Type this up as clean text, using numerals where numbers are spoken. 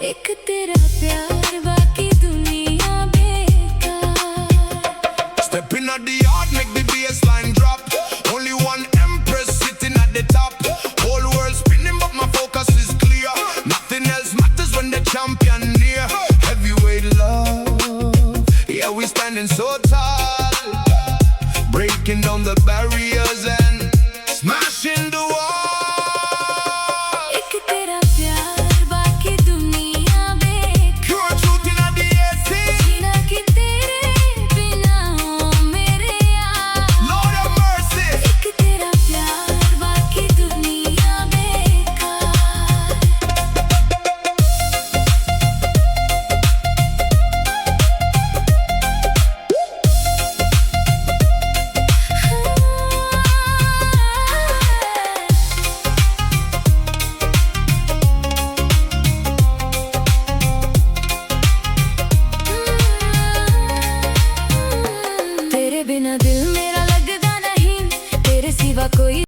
एक तेरा प्यार बाकी दुनिया बेकार। Stepping at the yard, make the bassline drop. Only one empress sitting at the top. Whole world spinning, but my focus is clear. Nothing else matters when the champion near. Heavyweight love, yeah, we standing so tall, breaking down the barriers and smashing the wall. एक तेरा प्यार बाकी दुनिया बेकार। Pure truth in the AC. जीना कि तेरे बिना हो मेरे यार। Lord have mercy. एक तेरा प्यार बाकी दुनिया बेकार। तेरे बिना दिल मेरा लगदा नहीं, तेरे सिवा कोई